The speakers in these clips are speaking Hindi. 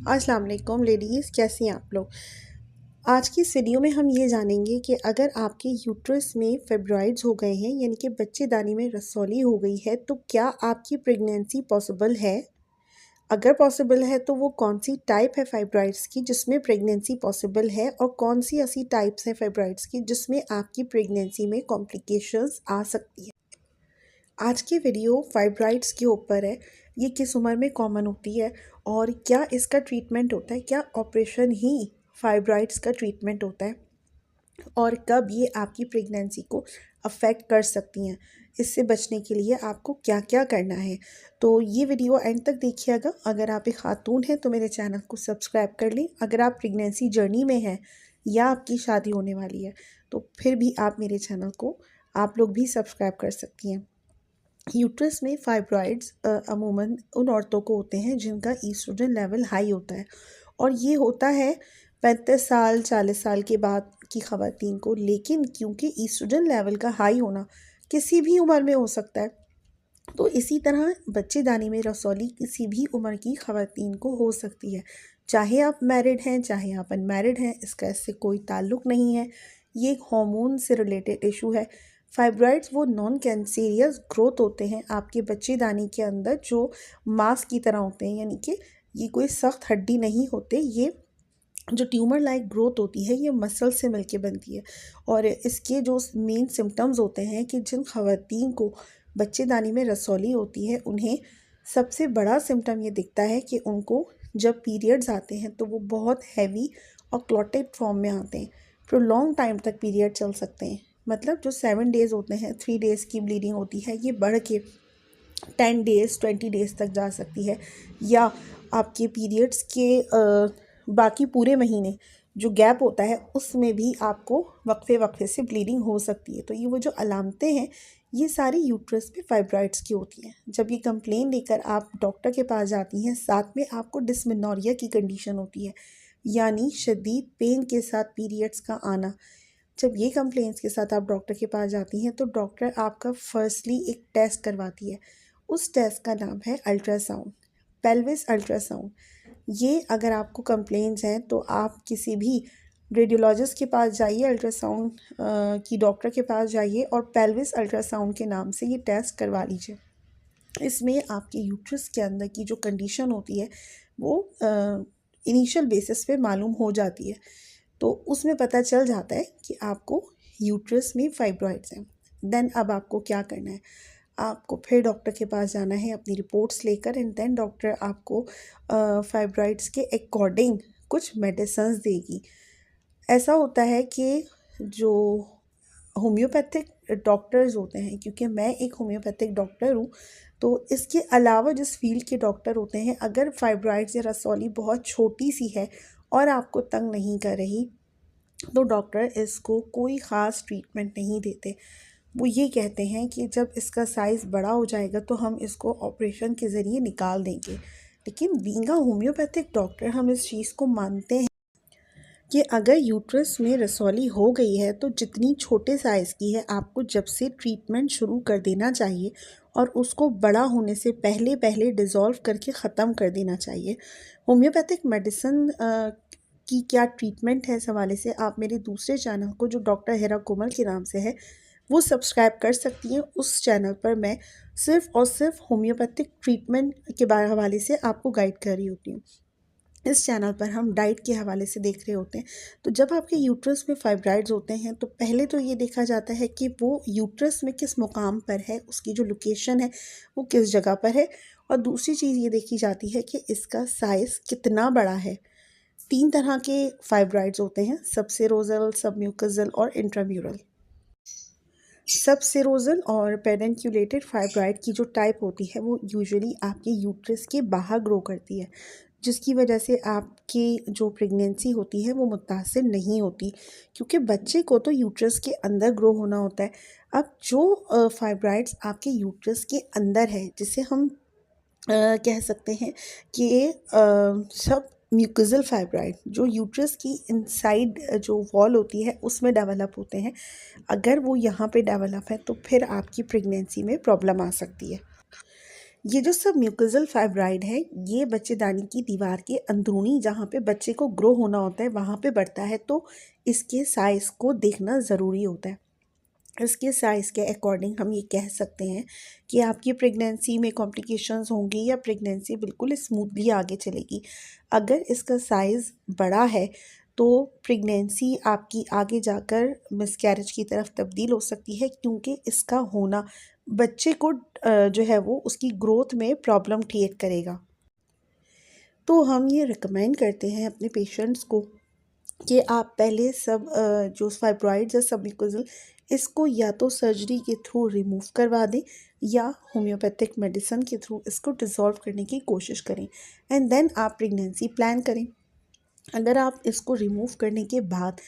अस्सलाम वालेकुम लेडीज़, कैसी हैं आप लोग। आज की इस वीडियो में हम ये जानेंगे कि अगर आपके यूट्रस में फाइब्रॉइड्स हो गए हैं यानी कि बच्चेदानी में रसौली हो गई है तो क्या आपकी प्रेगनेंसी पॉसिबल है। अगर पॉसिबल है तो वो कौन सी टाइप है फाइब्रॉइड्स की जिसमें प्रेगनेंसी पॉसिबल है और कौन सी ऐसी टाइप्स हैं फाइब्रॉइड्स की जिसमें आपकी प्रेगनेंसी में कॉम्प्लिकेशंस आ सकती है। आज की वीडियो फाइब्रॉइड्स के ऊपर है। ये किस उम्र में कॉमन होती है और क्या इसका ट्रीटमेंट होता है, क्या ऑपरेशन ही फाइब्रॉइड्स का ट्रीटमेंट होता है और कब ये आपकी प्रेगनेंसी को अफेक्ट कर सकती हैं। इससे बचने के लिए आपको क्या क्या करना है, तो ये वीडियो एंड तक देखिएगा। अगर आप एक खातून हैं तो मेरे चैनल को सब्सक्राइब कर लें। अगर आप प्रेगनेंसी जर्नी में हैं या आपकी शादी होने वाली है तो फिर भी आप मेरे चैनल को आप लोग भी सब्सक्राइब कर सकती हैं। यूट्रस में फाइब्रॉइड्स अमूमन उन औरतों को होते हैं जिनका ईस्ट्रोजन लेवल हाई होता है और ये होता है 35 साल 40 साल के बाद की ख़वातीन को। लेकिन क्योंकि ईस्ट्रोजन लेवल का हाई होना किसी भी उम्र में हो सकता है, तो इसी तरह बच्चेदानी में रसौली किसी भी उम्र की ख़वातीन को हो सकती है। चाहे आप मैरिड हैं चाहे आप अनमैरिड हैं, इसका इससे कोई ताल्लुक़ नहीं है। ये एक हार्मोन से रिलेटेड इशू है। फाइब्रॉइड्स वो नॉन कैंसेरियस ग्रोथ होते हैं आपके बच्चेदानी के अंदर जो मांस की तरह होते हैं, यानी कि ये कोई सख्त हड्डी नहीं होते। ये जो ट्यूमर लाइक ग्रोथ होती है ये मसल से मिलके बनती है और इसके जो मेन सिम्टम्स होते हैं कि जिन ख़वातीन को बच्चेदानी में रसौली होती है उन्हें सबसे बड़ा सिम्टम ये दिखता है कि उनको जब पीरियड्स आते हैं तो वो बहुत हैवी और क्लॉटेड फॉर्म में आते हैं। प्रोलॉन्ग टाइम तक पीरियड चल सकते हैं, मतलब जो 7 डेज़ होते हैं 3 डेज़ की ब्लीडिंग होती है ये बढ़ के 10 डेज़ 20 डेज़ तक जा सकती है। या आपके पीरियड्स के बाकी पूरे महीने जो गैप होता है उसमें भी आपको वक्फे वक्फे से ब्लीडिंग हो सकती है। तो ये वो जो अलामतें हैं ये सारी यूट्रस पे फाइब्रॉइड्स की होती हैं। जब ये कंप्लेन लेकर आप डॉक्टर के पास जाती हैं, साथ में आपको डिस्मेनोरिया की कंडीशन होती है यानी शदीद पेन के साथ पीरियड्स का आना। जब ये कंप्लेंट्स के साथ आप डॉक्टर के पास जाती हैं तो डॉक्टर आपका फर्स्टली एक टेस्ट करवाती है। उस टेस्ट का नाम है अल्ट्रासाउंड, पेल्विस अल्ट्रासाउंड। ये अगर आपको कंप्लेंट्स हैं तो आप किसी भी रेडियोलॉजिस्ट के पास जाइए, अल्ट्रासाउंड की डॉक्टर के पास जाइए और पेल्विस अल्ट्रासाउंड के नाम से ये टेस्ट करवा लीजिए। इसमें आपके यूट्रस के अंदर की जो कंडीशन होती है वो इनिशियल बेसिस पे मालूम हो जाती है, तो उसमें पता चल जाता है कि आपको यूट्रस में फाइब्रॉइड्स हैं। देन अब आपको क्या करना है, आपको फिर डॉक्टर के पास जाना है अपनी रिपोर्ट्स लेकर एंड देन डॉक्टर आपको फाइब्रॉइड्स के अकॉर्डिंग कुछ मेडिसिन्स देगी। ऐसा होता है कि जो होम्योपैथिक डॉक्टर्स होते हैं, क्योंकि मैं एक होम्योपैथिक डॉक्टर हूँ, तो इसके अलावा जिस फील्ड के डॉक्टर होते हैं, अगर फाइब्रॉइड्स या रसौली बहुत छोटी सी है और आपको तंग नहीं कर रही तो डॉक्टर इसको कोई ख़ास ट्रीटमेंट नहीं देते। वो ये कहते हैं कि जब इसका साइज़ बड़ा हो जाएगा तो हम इसको ऑपरेशन के ज़रिए निकाल देंगे। लेकिन बीइंग अ होम्योपैथिक डॉक्टर हम इस चीज़ को मानते हैं कि अगर यूट्रस में रसौली हो गई है तो जितनी छोटे साइज़ की है आपको जब से ट्रीटमेंट शुरू कर देना चाहिए और उसको बड़ा होने से पहले पहले डिज़ोल्व करके ख़त्म कर देना चाहिए। होम्योपैथिक मेडिसिन की क्या ट्रीटमेंट है, इस हवाले से आप मेरे दूसरे चैनल को जो डॉक्टर हिरा कोमल के नाम से है वो सब्सक्राइब कर सकती हैं। उस चैनल पर मैं सिर्फ़ और सिर्फ होम्योपैथिक ट्रीटमेंट के हवाले से आपको गाइड कर रही होती हूँ। इस चैनल पर हम डाइट के हवाले से देख रहे होते हैं। तो जब आपके यूट्रस में फाइब्रॉइड्स होते हैं तो पहले तो ये देखा जाता है कि वो यूट्रस में किस मुकाम पर है, उसकी जो लोकेशन है वो किस जगह पर है, और दूसरी चीज़ ये देखी जाती है कि इसका साइज़ कितना बड़ा है। 3 तरह के फाइब्रॉइड्स होते हैं, सबसेरोजल, सबम्यूकोजल और इंट्राम्यूरल। सबसेरोजल और पेडेंक्यूलेटेड फाइब्रॉइड की जो टाइप होती है वो यूजुअली आपके यूट्रस के बाहर ग्रो करती है, जिसकी वजह से आपकी जो प्रेगनेंसी होती है वो मुतासिर नहीं होती, क्योंकि बच्चे को तो यूट्रस के अंदर ग्रो होना होता है। अब जो फाइब्रॉइड्स आपके यूट्रस के अंदर है जिसे हम कह सकते हैं कि सब म्यूकोजल फाइब्रॉइड जो यूट्रस की इनसाइड जो वॉल होती है उसमें डेवलप होते हैं, अगर वो यहाँ पे डेवलप है तो फिर आपकी प्रेगनेंसी में प्रॉब्लम आ सकती है। ये जो सब म्यूकोजल फाइब्राइड है, ये बच्चेदानी की दीवार के अंदरूनी जहाँ पे बच्चे को ग्रो होना होता है वहाँ पे बढ़ता है, तो इसके साइज़ को देखना ज़रूरी होता है। इसके साइज़ के अकॉर्डिंग हम ये कह सकते हैं कि आपकी प्रेगनेंसी में कॉम्प्लिकेशंस होंगी या प्रेगनेंसी बिल्कुल स्मूथली आगे चलेगी। अगर इसका साइज़ बड़ा है तो प्रेगनेंसी आपकी आगे जाकर मिसकैरेज की तरफ तब्दील हो सकती है, क्योंकि इसका होना बच्चे को जो है वो उसकी ग्रोथ में प्रॉब्लम क्रिएट करेगा। तो हम ये रिकमेंड करते हैं अपने पेशेंट्स को कि आप पहले सब जो फाइब्रॉइड्स है सबम्यूकोजल, इसको या तो सर्जरी के थ्रू रिमूव करवा दें या होम्योपैथिक मेडिसिन के थ्रू इसको डिज़ोल्व करने की कोशिश करें, एंड देन आप प्रेगनेंसी प्लान करें। अगर आप इसको रिमूव करने के बाद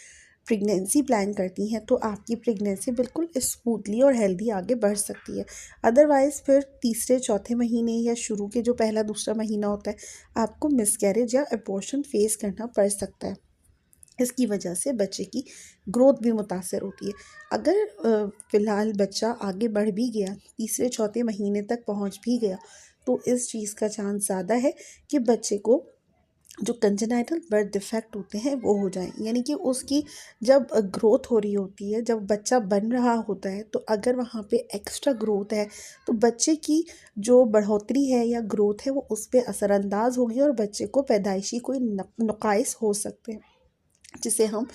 प्रेगनेंसी प्लान करती हैं तो आपकी प्रेगनेंसी बिल्कुल स्मूथली और हेल्दी आगे बढ़ सकती है। अदरवाइज़ फिर तीसरे चौथे महीने या शुरू के जो पहला दूसरा महीना होता है, आपको मिसकैरेज या अबॉर्शन फेस करना पड़ सकता है। इसकी वजह से बच्चे की ग्रोथ भी मुतासर होती है। अगर फ़िलहाल बच्चा आगे बढ़ भी गया, तीसरे चौथे महीने तक पहुंच भी गया, तो इस चीज़ का चांस ज़्यादा है कि बच्चे को जो कंजेनाइटल बर्थ डिफेक्ट होते हैं वो हो जाएं। यानी कि उसकी जब ग्रोथ हो रही होती है, जब बच्चा बन रहा होता है, तो अगर वहाँ पे एक्स्ट्रा ग्रोथ है तो बच्चे की जो बढ़ोतरी है या ग्रोथ है वो उस पर असरअंदाज होगी और बच्चे को पैदाइशी कोई नुकाइस हो सकते हैं, जिसे हम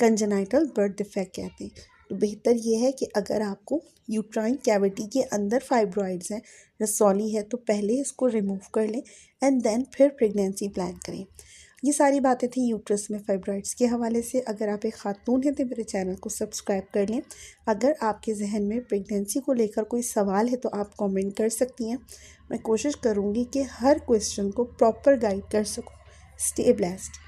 कंजेनाइटल बर्थ डिफेक्ट कहते हैं। तो बेहतर ये है कि अगर आपको यूट्राइन कैविटी के अंदर फाइब्रॉइड्स हैं, रसौली है, तो पहले इसको रिमूव कर लें एंड देन फिर प्रेगनेंसी प्लान करें। ये सारी बातें थी यूट्रस में फाइब्रॉइड्स के हवाले से। अगर आप एक खातून हैं तो मेरे चैनल को सब्सक्राइब कर लें। अगर आपके जहन में प्रेगनेंसी को लेकर कोई सवाल है तो आप कमेंट कर सकती हैं। मैं कोशिश करूँगी कि हर क्वेश्चन को प्रॉपर गाइड कर सकूँ। Stay blessed.